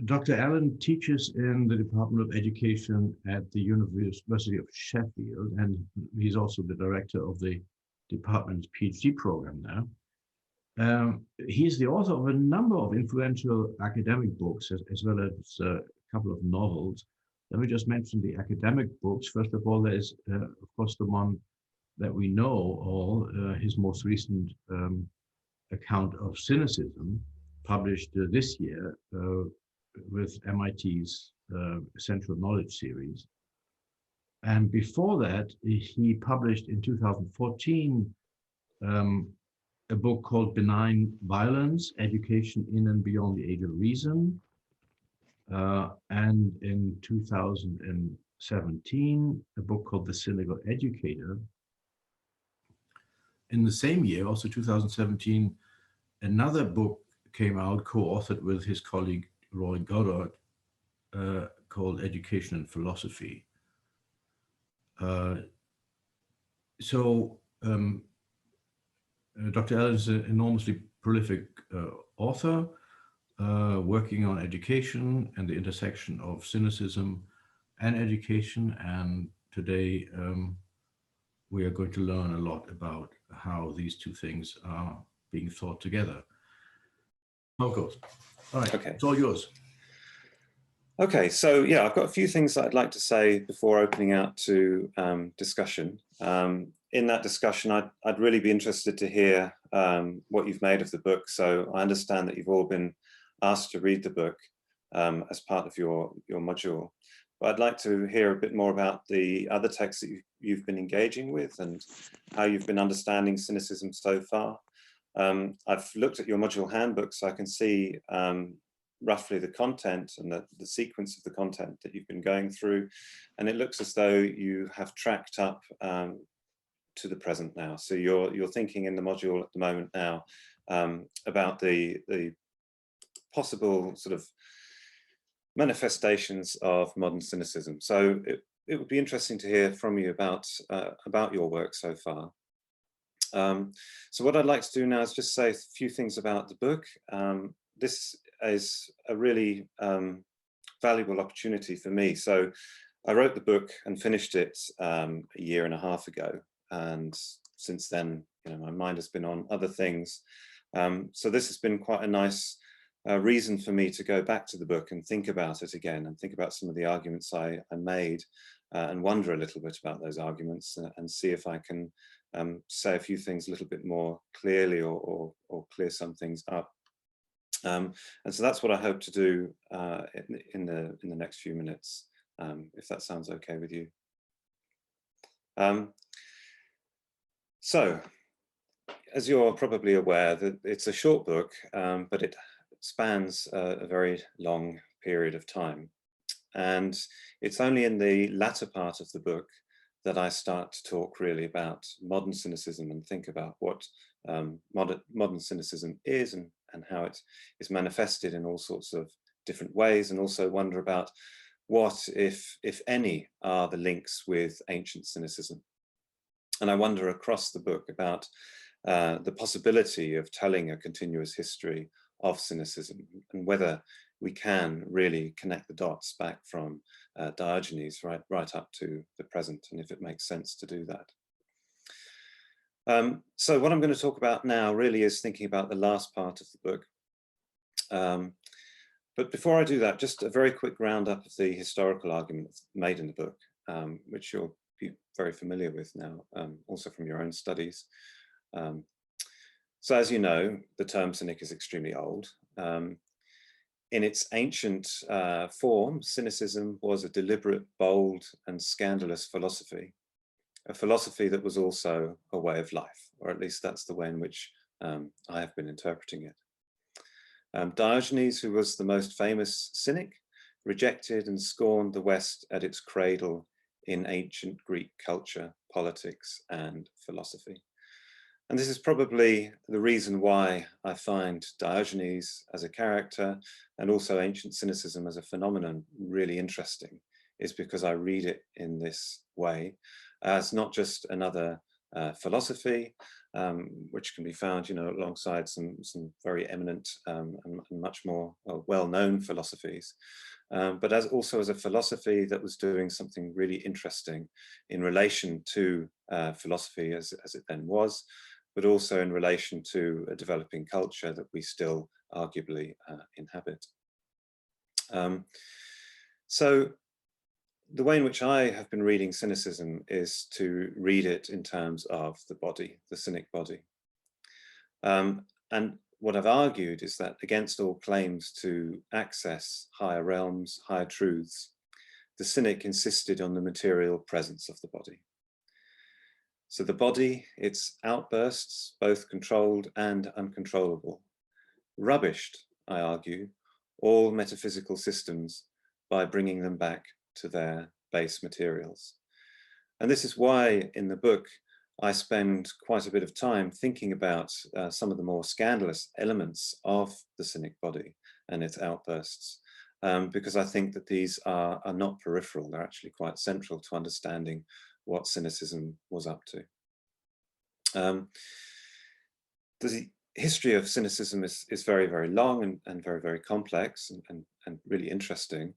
Dr. Allen teaches in the Department of Education at the University of Sheffield, and he's also the director of the department's PhD program now. He's the author of a number of influential academic books, as well as a couple of novels. Let me just mention the academic books. First of all, there's, of course, the one that we know all, his most recent account of cynicism, published this year with MIT's Central Knowledge series. And before that, he published in 2014 a book called Benign Violence, Education in and Beyond the Age of Reason. And in 2017, a book called The Cynical Educator. In the same year, also 2017, another book came out, co-authored with his colleague Roy Goddard, called Education and Philosophy. Dr. Allen is an enormously prolific author, working on education and the intersection of cynicism and education. And today we are going to learn a lot about how these two things are being thought together. How it goes. All right, okay. It's all yours. Okay, so yeah, I've got a few things that I'd like to say before opening out to discussion. In that discussion, I'd really be interested to hear what you've made of the book. So I understand that you've all been asked to read the book as part of your module. But I'd like to hear a bit more about the other texts that you've been engaging with and how you've been understanding cynicism so far. I've looked at your module handbook, so I can see roughly the content and the sequence of the content that you've been going through. And it looks as though you have tracked up to the present now. So you're thinking in the module at the moment now about the possible sort of manifestations of modern cynicism. So it would be interesting to hear from you about your work so far. So what I'd like to do now is just say a few things about the book. This is a really valuable opportunity for me. So I wrote the book and finished it a year and a half ago. And since then, my mind has been on other things. So this has been quite a nice reason for me to go back to the book and think about it again and think about some of the arguments I made and wonder a little bit about those arguments and see if I can say a few things a little bit more clearly or clear some things up. And so that's what I hope to do in the next few minutes, if that sounds okay with you. So, as you're probably aware, that it's a short book, but it spans a very long period of time. And it's only in the latter part of the book that I start to talk really about modern cynicism and think about what modern cynicism is and how it is manifested in all sorts of different ways, and also wonder about what, if any, are the links with ancient cynicism. And I wonder across the book about the possibility of telling a continuous history of cynicism and whether we can really connect the dots back from Diogenes right up to the present, and if it makes sense to do that. So what I'm going to talk about now really is thinking about the last part of the book. But before I do that, just a very quick roundup of the historical arguments made in the book, which you'll be very familiar with now, also from your own studies. So as you know, the term cynic is extremely old. In its ancient form, cynicism was a deliberate, bold, and scandalous philosophy, a philosophy that was also a way of life, or at least that's the way in which I have been interpreting it. Diogenes, who was the most famous cynic, rejected and scorned the West at its cradle in ancient Greek culture, politics, and philosophy. And this is probably the reason why I find Diogenes as a character and also ancient cynicism as a phenomenon really interesting, is because I read it in this way as not just another philosophy, which can be found, alongside some very eminent and much more well-known philosophies, but also as a philosophy that was doing something really interesting in relation to philosophy as it then was, but also in relation to a developing culture that we still arguably inhabit. So the way in which I have been reading cynicism is to read it in terms of the body, the cynic body. And what I've argued is that against all claims to access higher realms, higher truths, the cynic insisted on the material presence of the body. So the body, its outbursts, both controlled and uncontrollable, rubbished, I argue, all metaphysical systems by bringing them back to their base materials. And this is why in the book I spend quite a bit of time thinking about some of the more scandalous elements of the cynic body and its outbursts, because I think that these are not peripheral, they're actually quite central to understanding what cynicism was up to. The history of cynicism is very, very long and very, very complex and really interesting.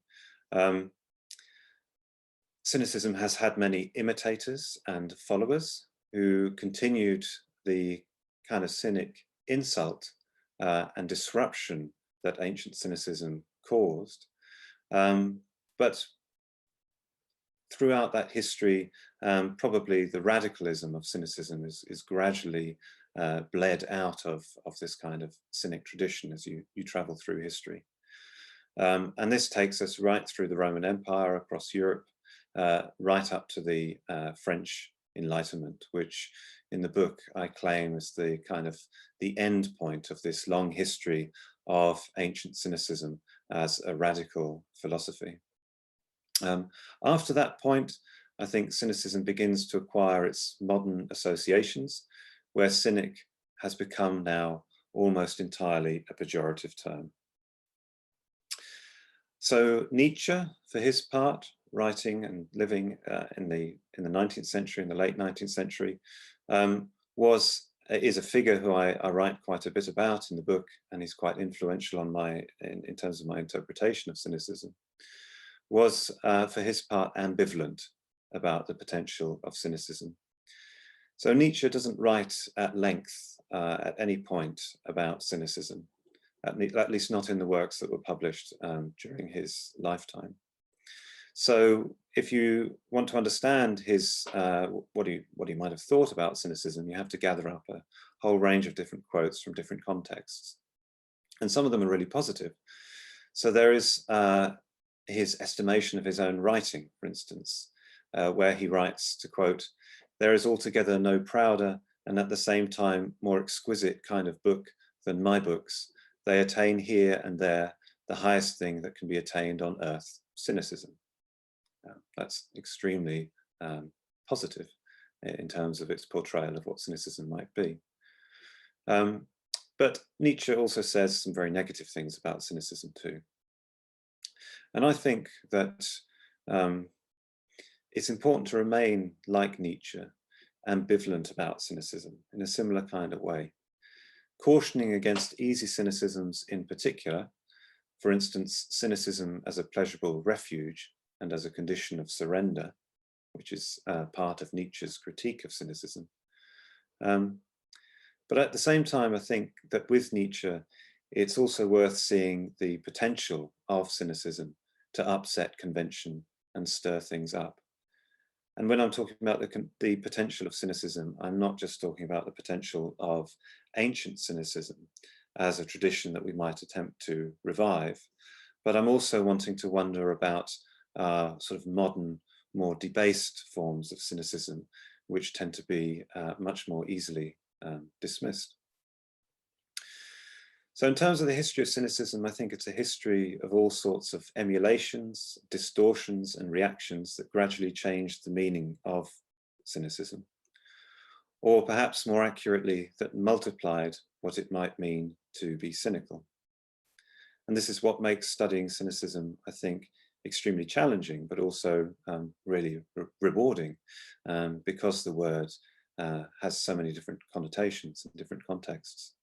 Cynicism has had many imitators and followers who continued the kind of cynic insult and disruption that ancient cynicism caused. But throughout that history, probably the radicalism of cynicism is gradually bled out of this kind of cynic tradition as you travel through history. And this takes us right through the Roman Empire, across Europe, right up to the French Enlightenment, which in the book I claim is the kind of the end point of this long history of ancient cynicism as a radical philosophy. After that point, I think cynicism begins to acquire its modern associations, where cynic has become now almost entirely a pejorative term. So Nietzsche, for his part, writing and living in the 19th century, in the late 19th century, is a figure who I write quite a bit about in the book, and he's quite influential on in terms of my interpretation of cynicism. Was for his part ambivalent about the potential of cynicism. So Nietzsche doesn't write at length at any point about cynicism, at least not in the works that were published during his lifetime. So if you want to understand his what he might have thought about cynicism, you have to gather up a whole range of different quotes from different contexts, and some of them are really positive. So there is his estimation of his own writing, for instance, where he writes, to quote, "There is altogether no prouder and at the same time more exquisite kind of book than my books. They attain here and there the highest thing that can be attained on earth, cynicism." That's extremely positive in terms of its portrayal of what cynicism might be. But Nietzsche also says some very negative things about cynicism too. And I think that it's important to remain, like Nietzsche, ambivalent about cynicism in a similar kind of way, cautioning against easy cynicisms in particular, for instance, cynicism as a pleasurable refuge and as a condition of surrender, which is part of Nietzsche's critique of cynicism. But at the same time, I think that with Nietzsche, it's also worth seeing the potential of cynicism to upset convention and stir things up. And when I'm talking about the potential of cynicism, I'm not just talking about the potential of ancient cynicism as a tradition that we might attempt to revive, but I'm also wanting to wonder about sort of modern, more debased forms of cynicism, which tend to be much more easily dismissed. So in terms of the history of cynicism, I think it's a history of all sorts of emulations, distortions, and reactions that gradually changed the meaning of cynicism, or perhaps more accurately, that multiplied what it might mean to be cynical. And this is what makes studying cynicism, I think, extremely challenging, but also really rewarding, because the word has so many different connotations in different contexts.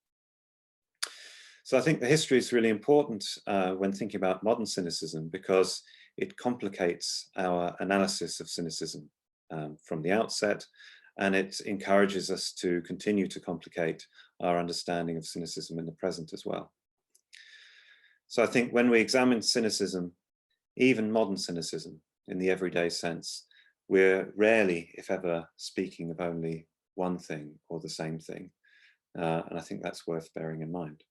So I think the history is really important when thinking about modern cynicism, because it complicates our analysis of cynicism from the outset, and it encourages us to continue to complicate our understanding of cynicism in the present as well. So I think when we examine cynicism, even modern cynicism in the everyday sense, we're rarely, if ever, speaking of only one thing or the same thing. And I think that's worth bearing in mind.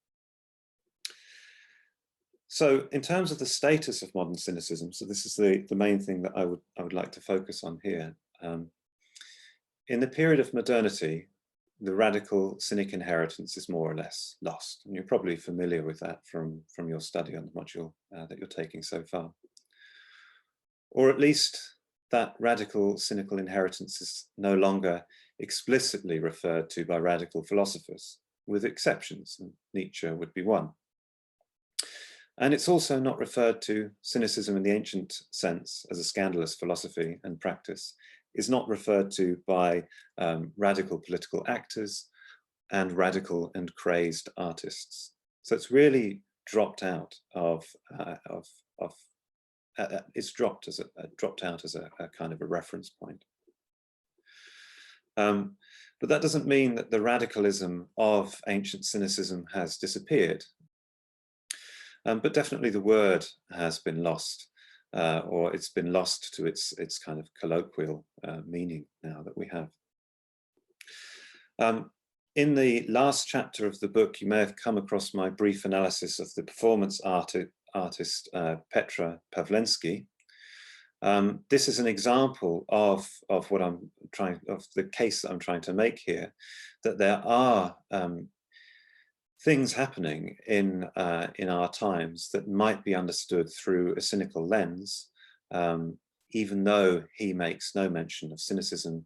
So in terms of the status of modern cynicism, so this is the main thing that I would like to focus on here. In the period of modernity, the radical cynic inheritance is more or less lost. And you're probably familiar with that from your study on the module that you're taking so far. Or at least that radical cynical inheritance is no longer explicitly referred to by radical philosophers, with exceptions, and Nietzsche would be one. And it's also not referred to, cynicism in the ancient sense, as a scandalous philosophy and practice, is not referred to by radical political actors and radical and crazed artists. So it's really dropped out it's dropped out as a kind of a reference point. But that doesn't mean that the radicalism of ancient cynicism has disappeared. But definitely the word has been lost, or it's been lost to its kind of colloquial meaning now that we have. In the last chapter of the book, you may have come across my brief analysis of the performance artist Petra Pawlenski. This is an example of the case that I'm trying to make here, that there are things happening in our times that might be understood through a cynical lens, even though he makes no mention of cynicism.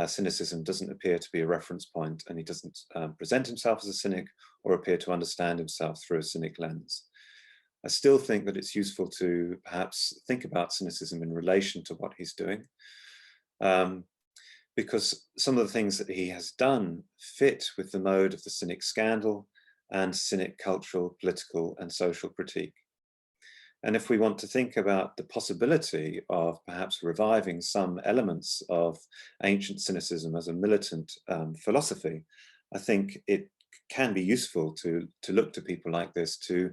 Cynicism doesn't appear to be a reference point, and he doesn't present himself as a cynic or appear to understand himself through a cynic lens. I still think that it's useful to perhaps think about cynicism in relation to what he's doing, because some of the things that he has done fit with the mode of the cynic scandal and cynic cultural, political, and social critique. And if we want to think about the possibility of perhaps reviving some elements of ancient cynicism as a militant philosophy, I think it can be useful to look to people like this, to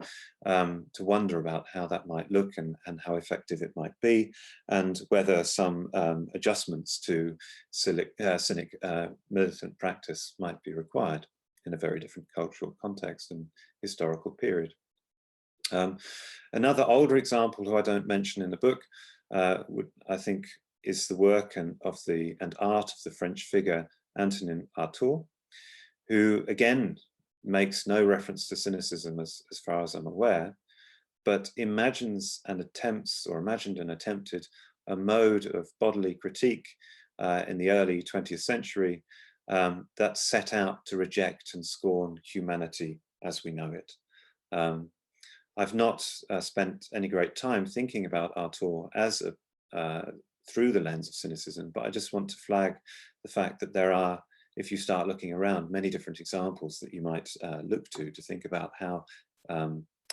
wonder about how that might look and how effective it might be, and whether some adjustments to cynic militant practice might be required in a very different cultural context and historical period. Another older example, who I don't mention in the book, I think is the work and art of the French figure Antonin Artaud, who again makes no reference to cynicism as far as I'm aware, but imagines and attempted a mode of bodily critique in the early 20th century that set out to reject and scorn humanity as we know it. I've not spent any great time thinking about Artaud as through the lens of cynicism, but I just want to flag the fact that there are, if you start looking around, many different examples that you might look to think about how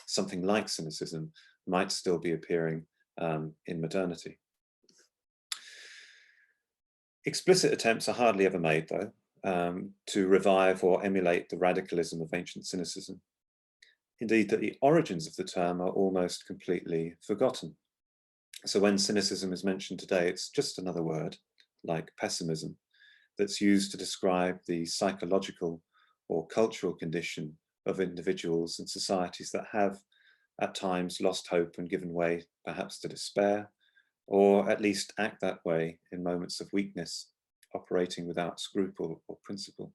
something like cynicism might still be appearing in modernity. Explicit attempts are hardly ever made, though, to revive or emulate the radicalism of ancient cynicism. Indeed, that the origins of the term are almost completely forgotten. So when cynicism is mentioned today, it's just another word, like pessimism, that's used to describe the psychological or cultural condition of individuals and societies that have at times lost hope and given way perhaps to despair, or at least act that way in moments of weakness, operating without scruple or principle.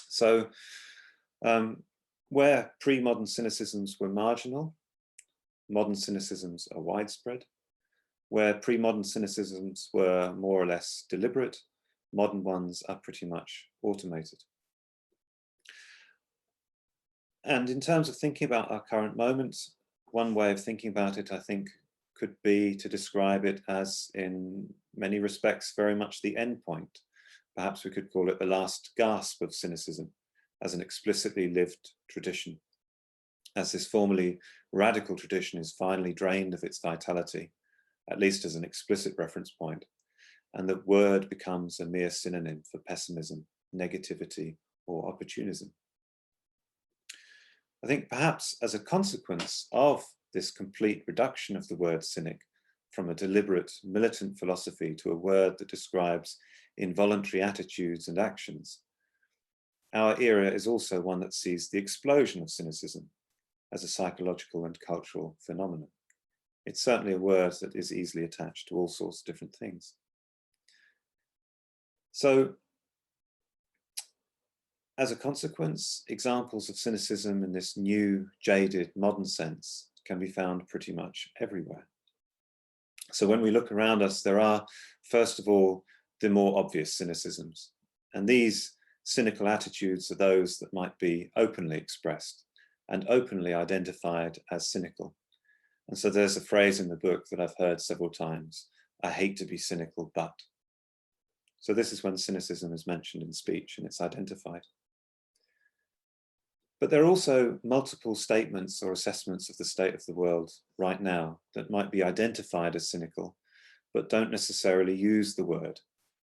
So where pre-modern cynicisms were marginal, modern cynicisms are widespread. Where pre-modern cynicisms were more or less deliberate, modern ones are pretty much automated. And in terms of thinking about our current moment, one way of thinking about it, I think, could be to describe it as, in many respects, very much the end point Perhaps we could call it the last gasp of cynicism as an explicitly lived tradition, as this formerly radical tradition is finally drained of its vitality, at least as an explicit reference point, and the word becomes a mere synonym for pessimism, negativity, or opportunism. I think perhaps as a consequence of this complete reduction of the word cynic from a deliberate militant philosophy to a word that describes involuntary attitudes and actions, our era is also one that sees the explosion of cynicism as a psychological and cultural phenomenon. It's certainly a word that is easily attached to all sorts of different things. So, as a consequence, examples of cynicism in this new, jaded, modern sense can be found pretty much everywhere. So when we look around us, there are, first of all, the more obvious cynicisms. And these cynical attitudes are those that might be openly expressed and openly identified as cynical. And so there's a phrase in the book that I've heard several times: I hate to be cynical, but. So this is when cynicism is mentioned in speech and it's identified. But there are also multiple statements or assessments of the state of the world right now that might be identified as cynical, but don't necessarily use the word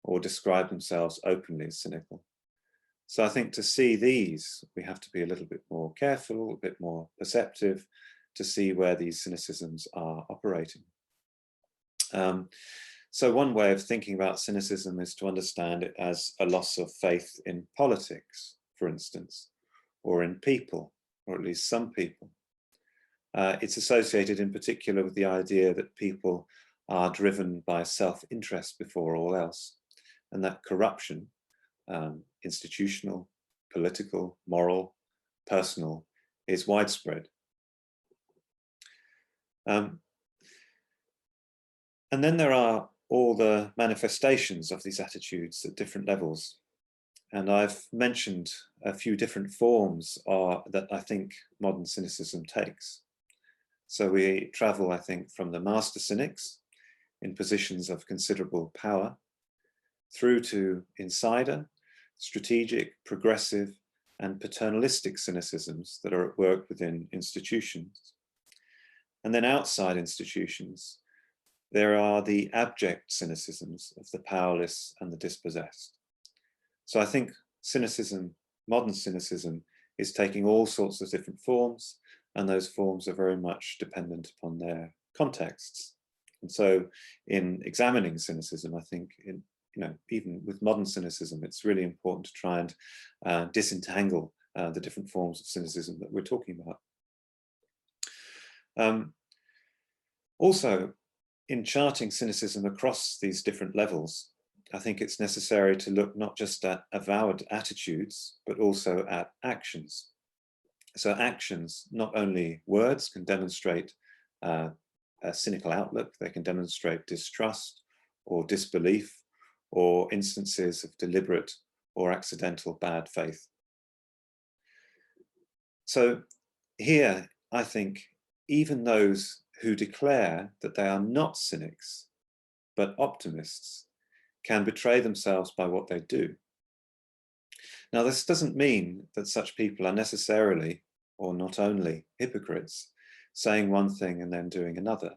or describe themselves openly as cynical. So I think to see these, we have to be a little bit more careful, a bit more perceptive to see where these cynicisms are operating. So one way of thinking about cynicism is to understand it as a loss of faith in politics, for instance, or in people, or at least some people. It's associated in particular with the idea that people are driven by self-interest before all else, and that corruption, institutional, political, moral, personal, is widespread. And then there are all the manifestations of these attitudes at different levels. And I've mentioned a few different forms that I think modern cynicism takes. So we travel, I think, from the master cynics in positions of considerable power through to insider, strategic, progressive, and paternalistic cynicisms that are at work within institutions. And then outside institutions, there are the abject cynicisms of the powerless and the dispossessed. So I think cynicism, modern cynicism, is taking all sorts of different forms, and those forms are very much dependent upon their contexts. And so in examining cynicism, I think even with modern cynicism, it's really important to try and disentangle the different forms of cynicism that we're talking about. Also, in charting cynicism across these different levels, I think it's necessary to look not just at avowed attitudes, but also at actions. So actions, not only words, can demonstrate a cynical outlook, they can demonstrate distrust or disbelief or instances of deliberate or accidental bad faith. So here, I think, even those who declare that they are not cynics, but optimists, can betray themselves by what they do. Now, this doesn't mean that such people are necessarily, or not only, hypocrites, saying one thing and then doing another.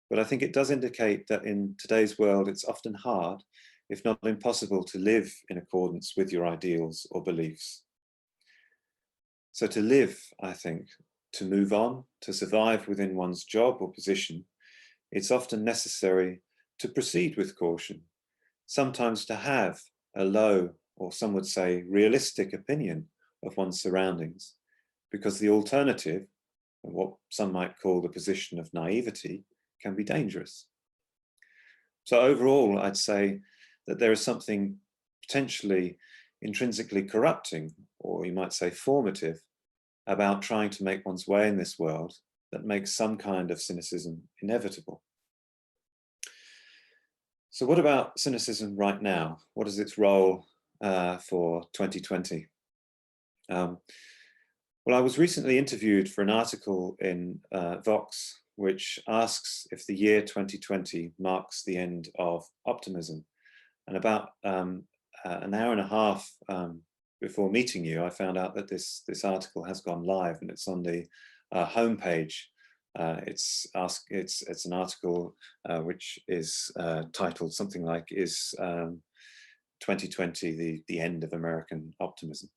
But I think it does indicate that in today's world, it's often hard, if not impossible, to live in accordance with your ideals or beliefs. So to live, I think, to move on, to survive within one's job or position, it's often necessary to proceed with caution, sometimes to have a low, or some would say realistic, opinion of one's surroundings, because the alternative, and what some might call the position of naivety, can be dangerous. So overall, I'd say that there is something potentially intrinsically corrupting, or you might say formative, about trying to make one's way in this world that makes some kind of cynicism inevitable. So what about cynicism right now? What is its role for 2020? Well, I was recently interviewed for an article in Vox, which asks if the year 2020 marks the end of optimism, and about an hour and a half before meeting you, I found out that this article has gone live, and it's on the homepage. It's an article which is titled something like "Is 2020 the end of American optimism?"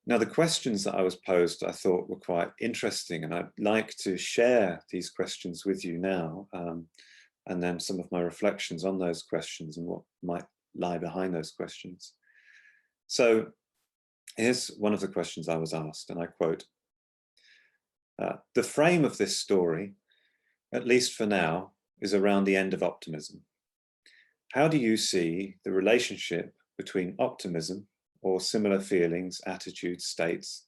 Now, the questions that I was posed, I thought were quite interesting, and I'd like to share these questions with you now, and then some of my reflections on those questions and what might lie behind those questions. So here's one of the questions I was asked, and I quote, "The frame of this story, at least for now, is around the end of optimism. How do you see the relationship between optimism or similar feelings, attitudes, states,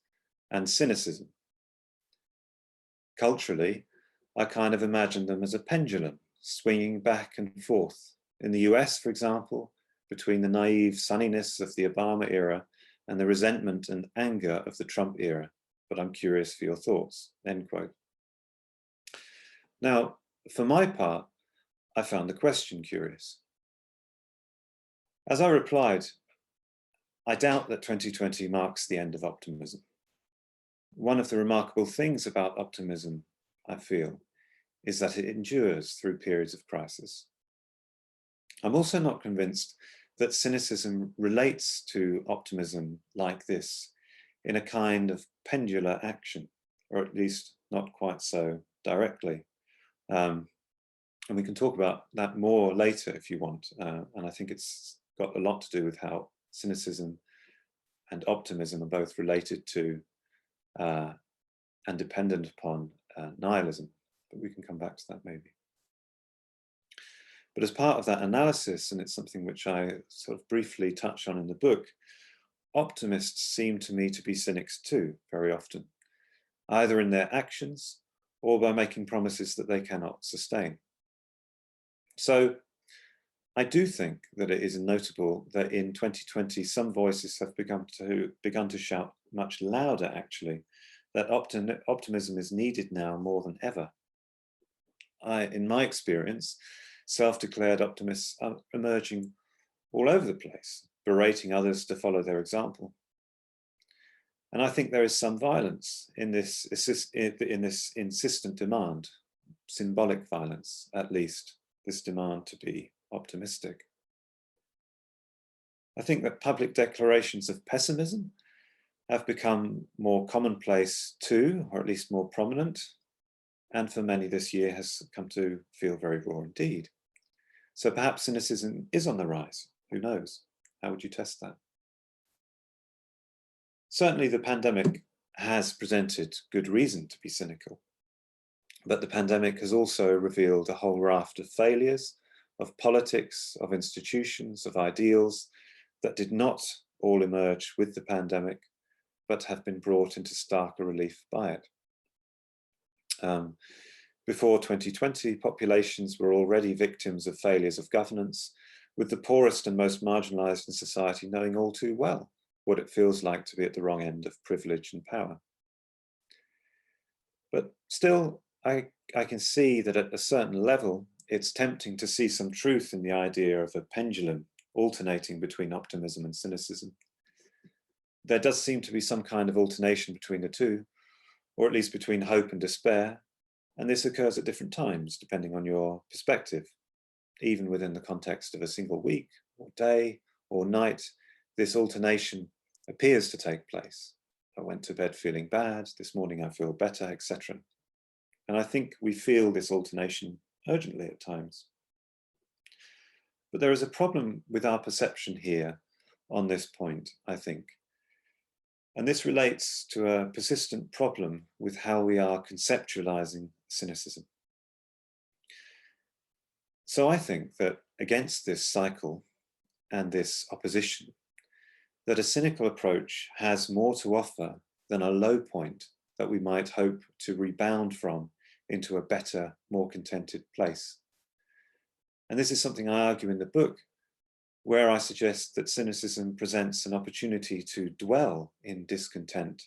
and cynicism? Culturally, I kind of imagine them as a pendulum swinging back and forth. In the US, for example, between the naive sunniness of the Obama era and the resentment and anger of the Trump era. But I'm curious for your thoughts," end quote. Now, for my part, I found the question curious. As I replied, I doubt that 2020 marks the end of optimism. One of the remarkable things about optimism, I feel, is that it endures through periods of crisis. I'm also not convinced that cynicism relates to optimism like this in a kind of pendular action, or at least not quite so directly. And we can talk about that more later if you want. And I think it's got a lot to do with how cynicism and optimism are both related to and dependent upon nihilism. But we can come back to that maybe. But as part of that analysis, and it's something which I sort of briefly touch on in the book, optimists seem to me to be cynics too, very often, either in their actions or by making promises that they cannot sustain. So I do think that it is notable that in 2020, some voices have begun to shout much louder, actually, that optimism is needed now more than ever. In my experience, self-declared optimists are emerging all over the place, berating others to follow their example. And I think there is some violence in this insistent demand, symbolic violence at least, this demand to be optimistic. I think that public declarations of pessimism have become more commonplace too, or at least more prominent, and for many this year has come to feel very raw indeed. So perhaps cynicism is on the rise, who knows? How would you test that? Certainly the pandemic has presented good reason to be cynical, but the pandemic has also revealed a whole raft of failures, of politics, of institutions, of ideals that did not all emerge with the pandemic, but have been brought into starker relief by it. Before 2020, populations were already victims of failures of governance, with the poorest and most marginalized in society knowing all too well what it feels like to be at the wrong end of privilege and power. But still, I can see that at a certain level, it's tempting to see some truth in the idea of a pendulum alternating between optimism and cynicism. There does seem to be some kind of alternation between the two, or at least between hope and despair, and this occurs at different times, depending on your perspective. Even within the context of a single week, or day, or night, this alternation appears to take place. I went to bed feeling bad, this morning I feel better, etc. And I think we feel this alternation urgently at times. But there is a problem with our perception here on this point, I think. And this relates to a persistent problem with how we are conceptualizing cynicism. So I think that against this cycle and this opposition, that a cynical approach has more to offer than a low point that we might hope to rebound from into a better, more contented place. And this is something I argue in the book, where I suggest that cynicism presents an opportunity to dwell in discontent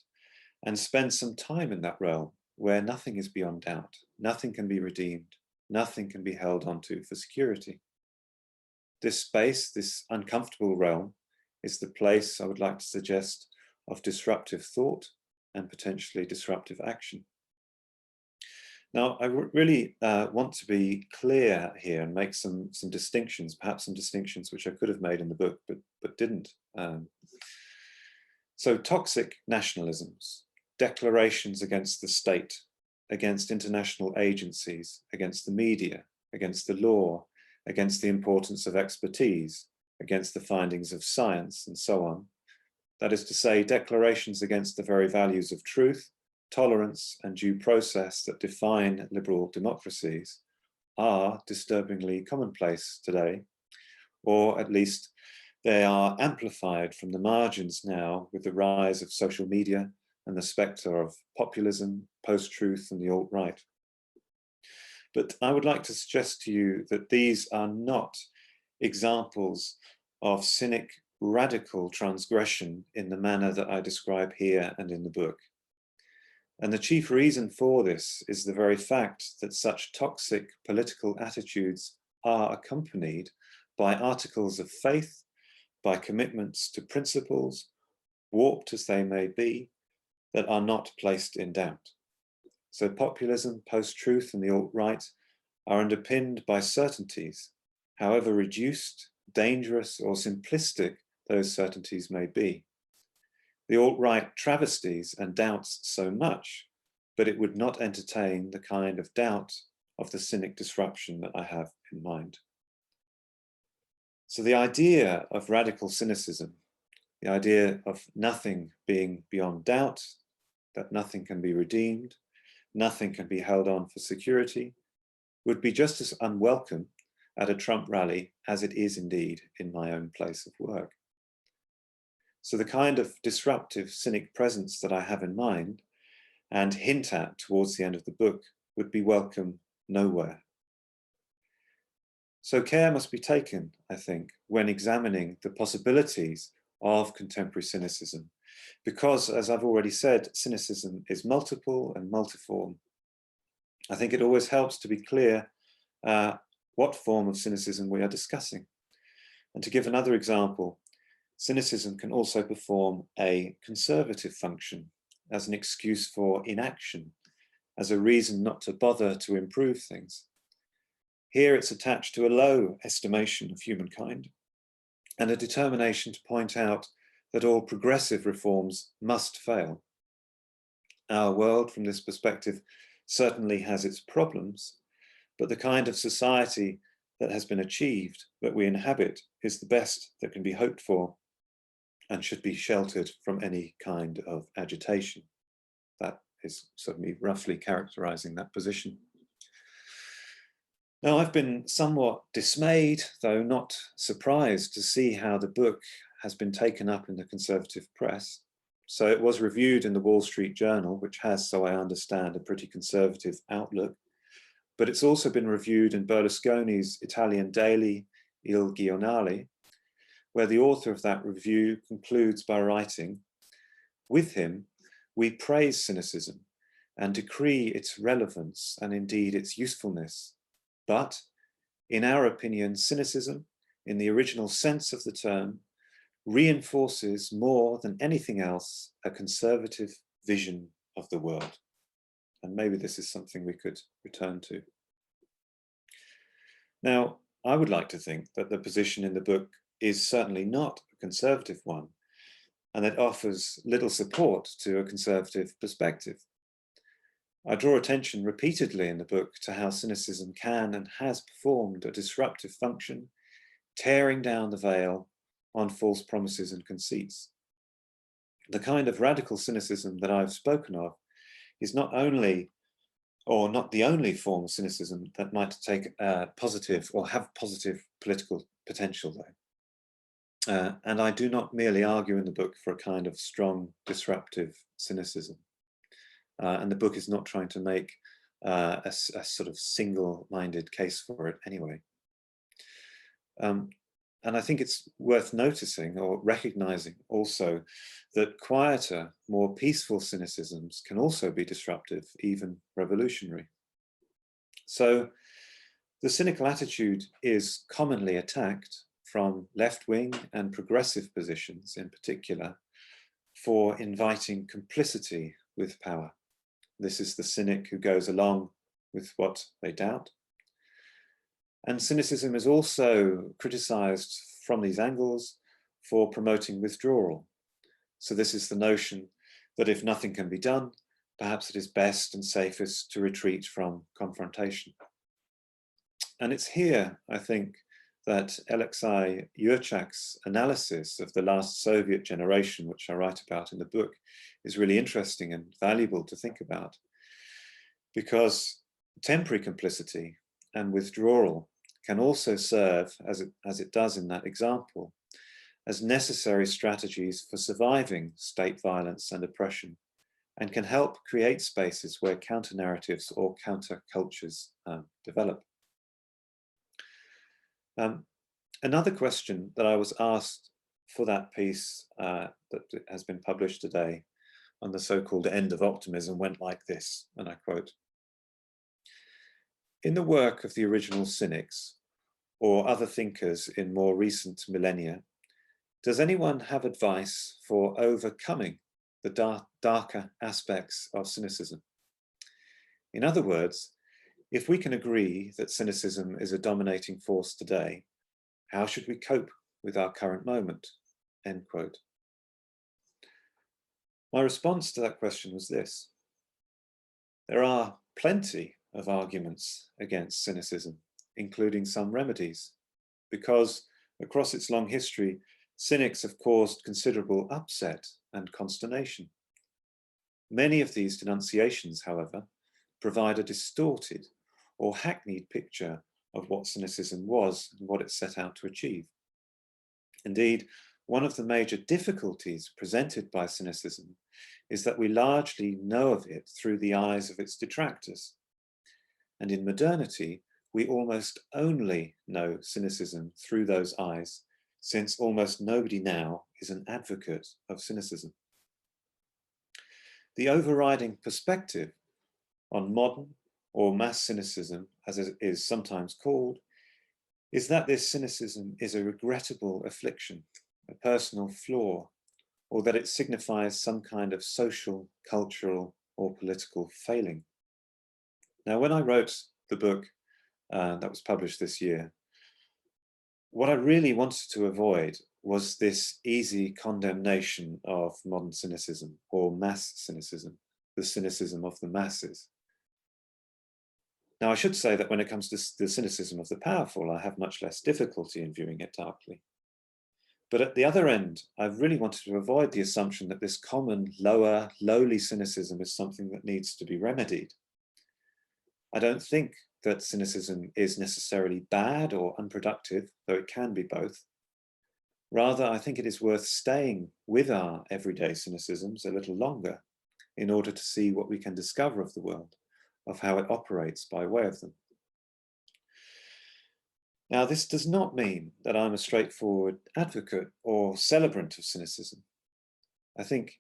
and spend some time in that realm where nothing is beyond doubt, nothing can be redeemed, nothing can be held onto for security. this space, this uncomfortable realm, is the place, I would like to suggest, of disruptive thought and potentially disruptive action. Now, I really want to be clear here and make some distinctions, perhaps some distinctions which I could have made in the book, but didn't. So toxic nationalisms, declarations against the state, against international agencies, against the media, against the law, against the importance of expertise, against the findings of science, and so on. That is to say, declarations against the very values of truth, tolerance, and due process that define liberal democracies are disturbingly commonplace today, or at least they are amplified from the margins now with the rise of social media and the spectre of populism, post-truth, and the alt-right. But I would like to suggest to you that these are not examples of cynic radical transgression in the manner that I describe here and in the book. And the chief reason for this is the very fact that such toxic political attitudes are accompanied by articles of faith, by commitments to principles, warped as they may be, that are not placed in doubt. So populism, post-truth, and the alt-right are underpinned by certainties, however reduced, dangerous, or simplistic those certainties may be. The alt-right travesties and doubts so much, but it would not entertain the kind of doubt of the cynic disruption that I have in mind. So the idea of radical cynicism, the idea of nothing being beyond doubt, that nothing can be redeemed, nothing can be held on for security, would be just as unwelcome at a Trump rally as it is indeed in my own place of work. So the kind of disruptive cynic presence that I have in mind and hint at towards the end of the book would be welcome nowhere. So care must be taken, I think, when examining the possibilities of contemporary cynicism, because, as I've already said, cynicism is multiple and multiform. I think it always helps to be clear what form of cynicism we are discussing. And to give another example, cynicism can also perform a conservative function as an excuse for inaction, as a reason not to bother to improve things. Here it's attached to a low estimation of humankind and a determination to point out that all progressive reforms must fail. Our world, from this perspective, certainly has its problems, but the kind of society that has been achieved, that we inhabit, is the best that can be hoped for and should be sheltered from any kind of agitation. That is certainly roughly characterizing that position. Now, I've been somewhat dismayed, though not surprised, to see how the book has been taken up in the conservative press. So it was reviewed in the Wall Street Journal, which has, so I understand, a pretty conservative outlook. But it's also been reviewed in Berlusconi's Italian daily, Il Giornale, where the author of that review concludes by writing, "With him, we praise cynicism and decree its relevance and indeed its usefulness. But, in our opinion, cynicism, in the original sense of the term, reinforces more than anything else a conservative vision of the world." And maybe this is something we could return to. Now, I would like to think that the position in the book is certainly not a conservative one, and that offers little support to a conservative perspective. I draw attention repeatedly in the book to how cynicism can and has performed a disruptive function, tearing down the veil on false promises and conceits. The kind of radical cynicism that I've spoken of is not only, or not the only form of cynicism that might take positive or have positive political potential, though. And I do not merely argue in the book for a kind of strong disruptive cynicism. And the book is not trying to make a sort of single-minded case for it anyway. And I think it's worth noticing or recognizing also that quieter, more peaceful cynicisms can also be disruptive, even revolutionary. So the cynical attitude is commonly attacked, from left-wing and progressive positions in particular for inviting complicity with power. This is the cynic who goes along with what they doubt. And cynicism is also criticized from these angles for promoting withdrawal. So this is the notion that if nothing can be done, perhaps it is best and safest to retreat from confrontation. And it's here, I think, that Alexei Yurchak's analysis of the last Soviet generation, which I write about in the book, is really interesting and valuable to think about. Because temporary complicity and withdrawal can also serve, as it does in that example, as necessary strategies for surviving state violence and oppression, and can help create spaces where counter-narratives or counter-cultures develop. Another question that I was asked for that piece that has been published today on the so-called end of optimism went like this, and I quote, "In the work of the original cynics or other thinkers in more recent millennia, does anyone have advice for overcoming the darker aspects of cynicism? In other words, if we can agree that cynicism is a dominating force today, how should we cope with our current moment?" End quote. My response to that question was this: there are plenty of arguments against cynicism, including some remedies, because across its long history, cynics have caused considerable upset and consternation. Many of these denunciations, however, provide a distorted or hackneyed picture of what cynicism was and what it set out to achieve. Indeed, one of the major difficulties presented by cynicism is that we largely know of it through the eyes of its detractors. And in modernity, we almost only know cynicism through those eyes, since almost nobody now is an advocate of cynicism. The overriding perspective on modern or mass cynicism, as it is sometimes called, is that this cynicism is a regrettable affliction, a personal flaw, or that it signifies some kind of social, cultural, or political failing. Now, when I wrote the book that was published this year, what I really wanted to avoid was this easy condemnation of modern cynicism or mass cynicism, the cynicism of the masses. Now, I should say that when it comes to the cynicism of the powerful, I have much less difficulty in viewing it darkly. But at the other end, I really wanted to avoid the assumption that this common, lower, lowly cynicism is something that needs to be remedied. I don't think that cynicism is necessarily bad or unproductive, though it can be both. Rather, I think it is worth staying with our everyday cynicisms a little longer in order to see what we can discover of the world, of how it operates by way of them. Now, this does not mean that I'm a straightforward advocate or celebrant of cynicism. I think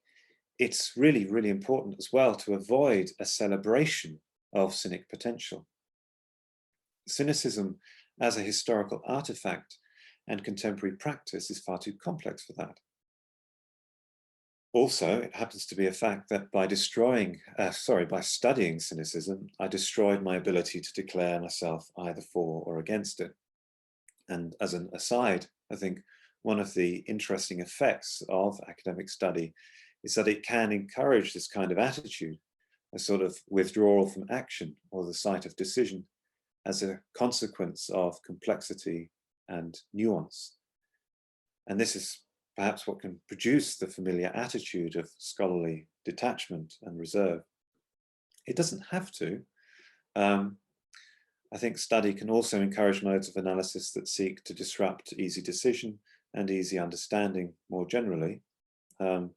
it's really, really important as well to avoid a celebration of cynic potential. Cynicism as a historical artifact and contemporary practice is far too complex for that. Also, it happens to be a fact that by studying cynicism, I destroyed my ability to declare myself either for or against it. And as an aside, I think one of the interesting effects of academic study is that it can encourage this kind of attitude, a sort of withdrawal from action or the site of decision, as a consequence of complexity and nuance. And this is perhaps what can produce the familiar attitude of scholarly detachment and reserve. It doesn't have to. I think study can also encourage modes of analysis that seek to disrupt easy decision and easy understanding more generally. And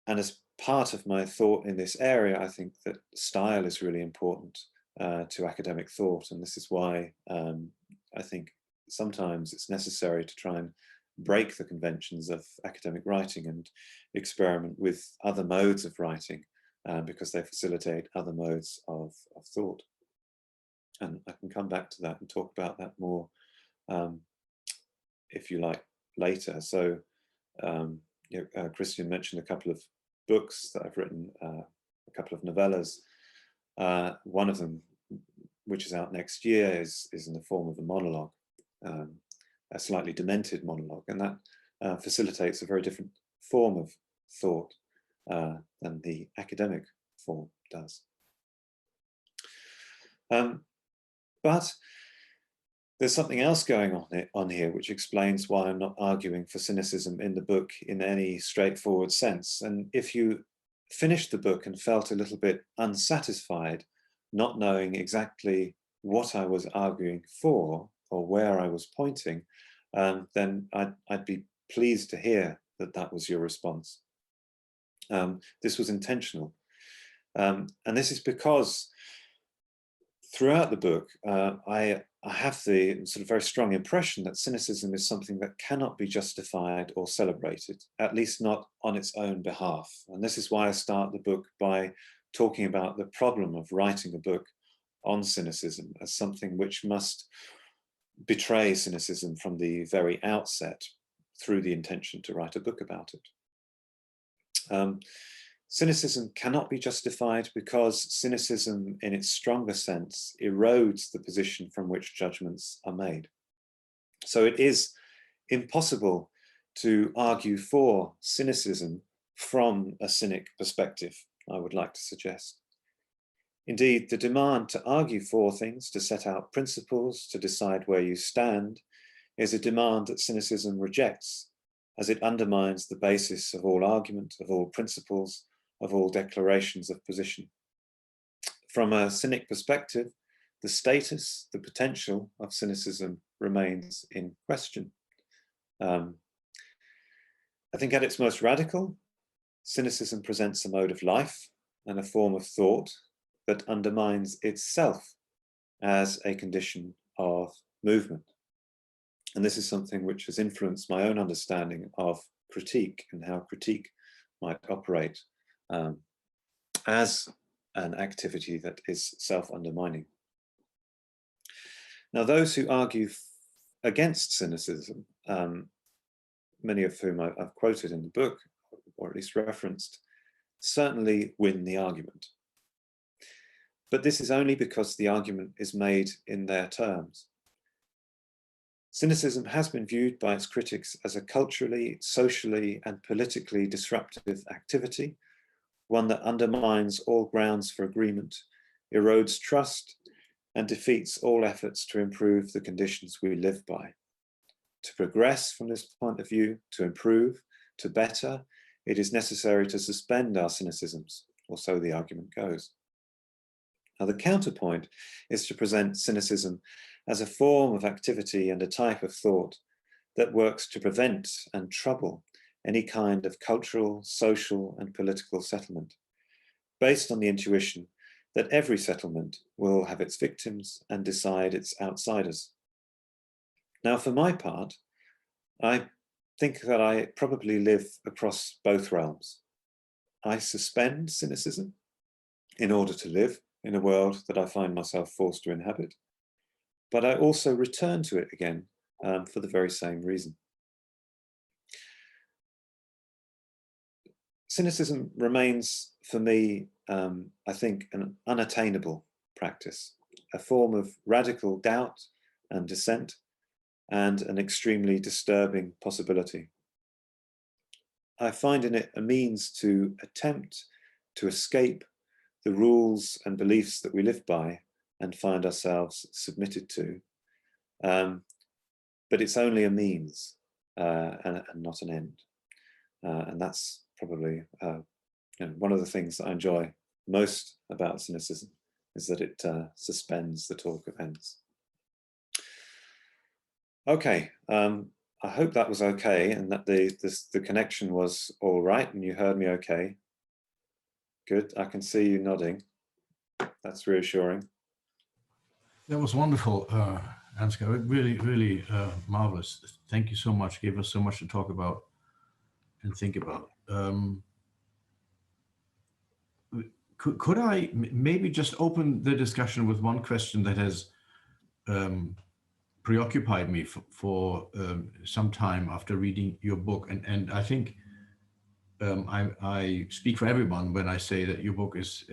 as part of my thought in this area, I think that style is really important to academic thought. And this is why I think sometimes it's necessary to try and break the conventions of academic writing and experiment with other modes of writing because they facilitate other modes of thought. And I can come back to that and talk about that more if you like, later. So Christian mentioned a couple of books that I've written, a couple of novellas. One of them, which is out next year, is in the form of a monologue, a slightly demented monologue, and that facilitates a very different form of thought than the academic form does. But there's something else going on here, which explains why I'm not arguing for cynicism in the book in any straightforward sense. And if you finished the book and felt a little bit unsatisfied, not knowing exactly what I was arguing for or where I was pointing, then I'd be pleased to hear that that was your response. This was intentional. And this is because throughout the book, I have the sort of very strong impression that cynicism is something that cannot be justified or celebrated, at least not on its own behalf. And this is why I start the book by talking about the problem of writing a book on cynicism as something which must betray cynicism from the very outset through the intention to write a book about it. Cynicism cannot be justified because cynicism, in its stronger sense, erodes the position from which judgments are made. So it is impossible to argue for cynicism from a cynic perspective, I would like to suggest. Indeed, the demand to argue for things, to set out principles, to decide where you stand, is a demand that cynicism rejects, as it undermines the basis of all argument, of all principles, of all declarations of position. From a cynic perspective, the status, the potential of cynicism remains in question. I think at its most radical, cynicism presents a mode of life and a form of thought that undermines itself as a condition of movement. And this is something which has influenced my own understanding of critique and how critique might operate as an activity that is self-undermining. Now, those who argue against cynicism, many of whom I've quoted in the book, or at least referenced, certainly win the argument. But this is only because the argument is made in their terms. Cynicism has been viewed by its critics as a culturally, socially, and politically disruptive activity, one that undermines all grounds for agreement, erodes trust, and defeats all efforts to improve the conditions we live by. To progress from this point of view, to improve, to better, it is necessary to suspend our cynicisms, or so the argument goes. Now, the counterpoint is to present cynicism as a form of activity and a type of thought that works to prevent and trouble any kind of cultural, social, and political settlement, based on the intuition that every settlement will have its victims and decide its outsiders. Now, for my part, I think that I probably live across both realms. I suspend cynicism in order to live in a world that I find myself forced to inhabit, but I also return to it again for the very same reason. Cynicism remains, for me, I think, an unattainable practice, a form of radical doubt and dissent, and an extremely disturbing possibility. I find in it a means to attempt to escape the rules and beliefs that we live by and find ourselves submitted to. But it's only a means and not an end. And that's probably one of the things that I enjoy most about cynicism, is that it suspends the talk of ends. Okay, I hope that was okay and that the connection was all right and you heard me okay. Good, I can see you nodding. That's reassuring. That was wonderful, Ansgar. Really, really marvelous. Thank you so much. Gave us so much to talk about and think about. Could I maybe just open the discussion with one question that has preoccupied me for some time after reading your book, and I think I speak for everyone when I say that your book is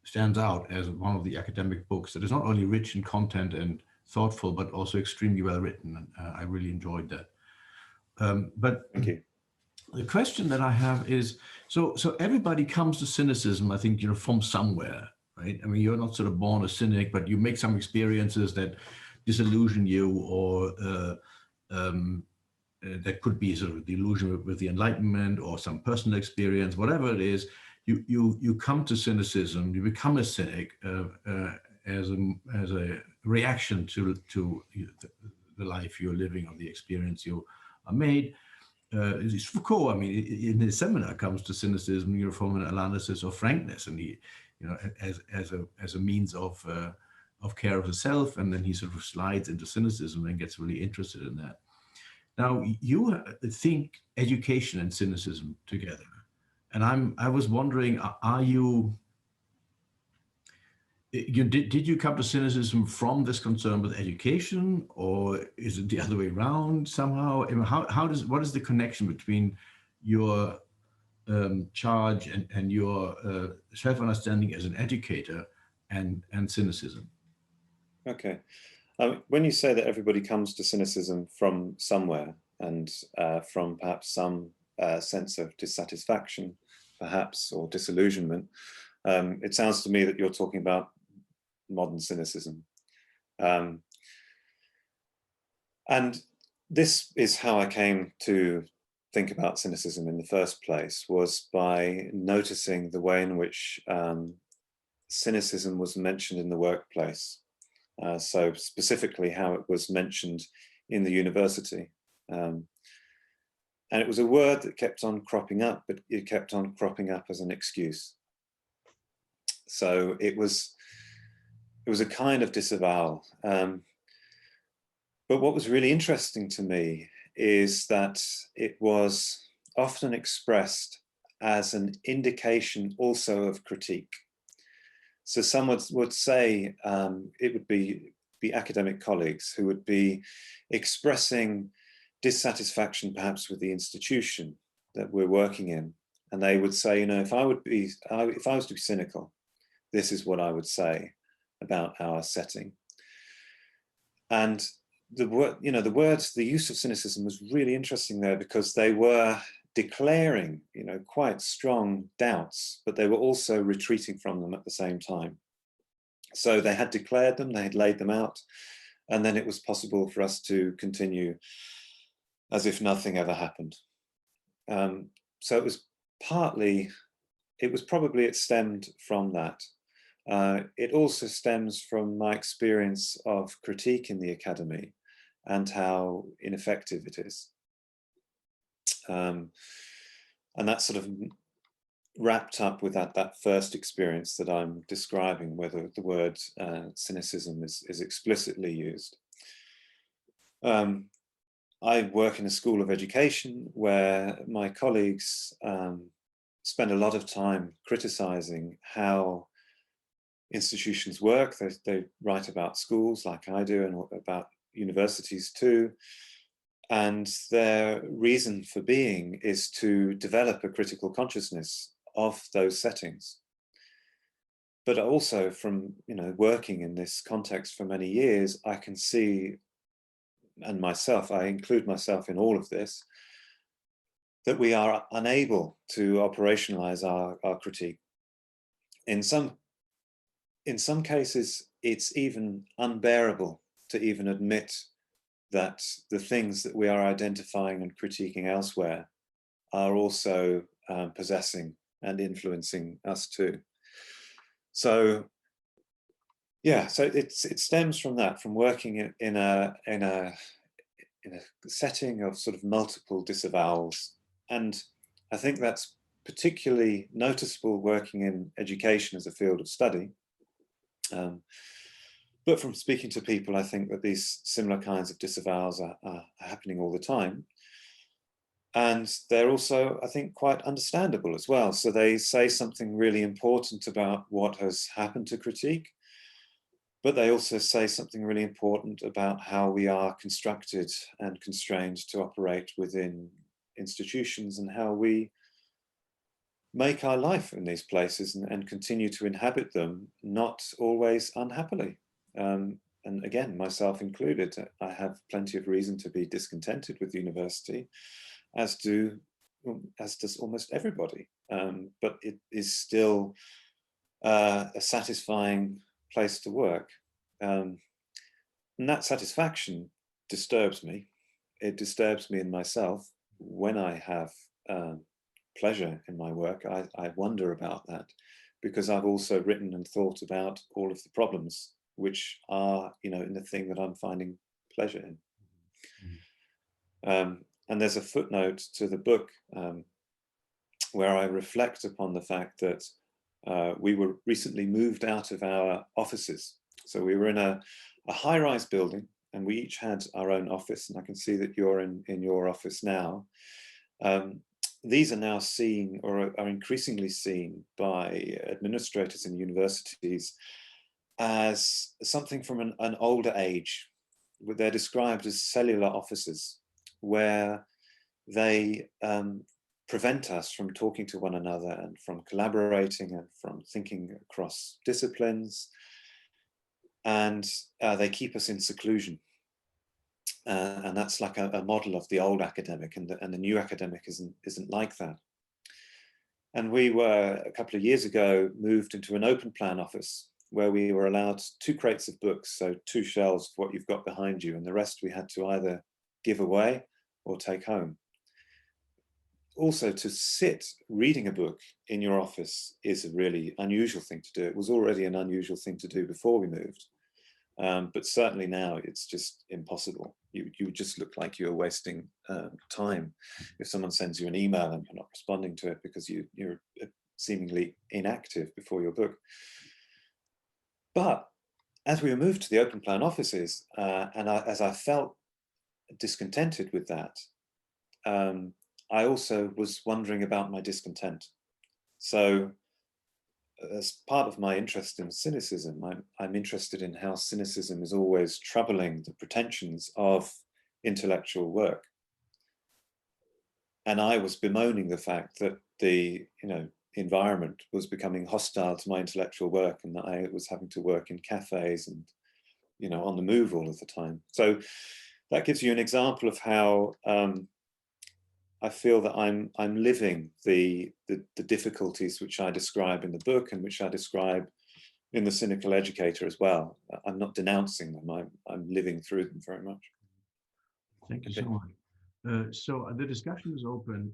stands out as one of the academic books that is not only rich in content and thoughtful, but also extremely well written. And I really enjoyed that. But Thank you. the question that I have is, so everybody comes to cynicism, I think, from somewhere, right? I mean, you're not sort of born a cynic, but you make some experiences that disillusion you, or that could be sort of the illusion with the Enlightenment or some personal experience, whatever it is. You come to cynicism, you become a cynic as a reaction to the life you're living, or the experience you are made. It's Foucault, I mean, in his seminar, comes to cynicism, from an analysis of frankness, and he, as a means of care of the self, and then he sort of slides into cynicism and gets really interested in that. Now, you think education and cynicism together, and I was wondering, are did you come to cynicism from this concern with education, or is it the other way around somehow? I mean, what is the connection between your charge and your self-understanding as an educator and cynicism? Okay. When you say that everybody comes to cynicism from somewhere, and from perhaps some sense of dissatisfaction, perhaps, or disillusionment, it sounds to me that you're talking about modern cynicism. And this is how I came to think about cynicism in the first place, was by noticing the way in which cynicism was mentioned in the workplace. So specifically how it was mentioned in the university. And it was a word that kept on cropping up, but it kept on cropping up as an excuse. So it was a kind of disavowal. But what was really interesting to me is that it was often expressed as an indication also of critique. So someone would say, it would be academic colleagues who would be expressing dissatisfaction perhaps with the institution that we're working in. And they would say, if I was to be cynical, this is what I would say about our setting. And the use of cynicism was really interesting there, because they were declaring, quite strong doubts, but they were also retreating from them at the same time. So they had declared them, they had laid them out, and then it was possible for us to continue as if nothing ever happened. So it stemmed from that. It also stems from my experience of critique in the academy and how ineffective it is. And that's sort of wrapped up with that first experience that I'm describing, whether the word cynicism is explicitly used. I work in a school of education where my colleagues spend a lot of time criticizing how institutions work. They write about schools like I do, and about universities too. And their reason for being is to develop a critical consciousness of those settings. But also from working in this context for many years, I can see, and I include myself in all of this, that we are unable to operationalize our critique. In some cases, it's even unbearable to even admit that the things that we are identifying and critiquing elsewhere are also possessing and influencing us too. So yeah, so it stems from that, from working in a setting of sort of multiple disavowals. And I think that's particularly noticeable working in education as a field of study. But from speaking to people, I think that these similar kinds of disavowals are happening all the time. And they're also, I think, quite understandable as well. So they say something really important about what has happened to critique, but they also say something really important about how we are constructed and constrained to operate within institutions, and how we make our life in these places and continue to inhabit them, not always unhappily. And again, myself included, I have plenty of reason to be discontented with university, as does almost everybody. But it is still a satisfying place to work. And that satisfaction disturbs me. It disturbs me in myself when I have pleasure in my work. I wonder about that, because I've also written and thought about all of the problems which are, in the thing that I'm finding pleasure in. And there's a footnote to the book where I reflect upon the fact that we were recently moved out of our offices. So we were in a high-rise building, and we each had our own office, and I can see that you're in your office now. These are now seen, or are increasingly seen, by administrators in universities as something from an older age. They're described as cellular offices, where they prevent us from talking to one another and from collaborating and from thinking across disciplines, and they keep us in seclusion. And that's like a model of the old academic, and the new academic isn't like that. And we were, a couple of years ago, moved into an open plan office where we were allowed 2 crates of books, so 2 shelves of what you've got behind you, and the rest we had to either give away or take home. Also, to sit reading a book in your office is a really unusual thing to do. It was already an unusual thing to do before we moved. But certainly now it's just impossible. You just look like you're wasting time if someone sends you an email and you're not responding to it because you're seemingly inactive before your book. But as we were moved to the open plan offices, as I felt discontented with that, I also was wondering about my discontent. So as part of my interest in cynicism, I'm interested in how cynicism is always troubling the pretensions of intellectual work. And I was bemoaning the fact that the environment was becoming hostile to my intellectual work, and that I was having to work in cafes and on the move all of the time. So that gives you an example of how I feel that I'm living the difficulties which I describe in the book, and which I describe in The Cynical Educator as well. I'm not denouncing them, I'm living through them very much. Thank you so much. So the discussion is open.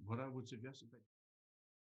What I would suggest is that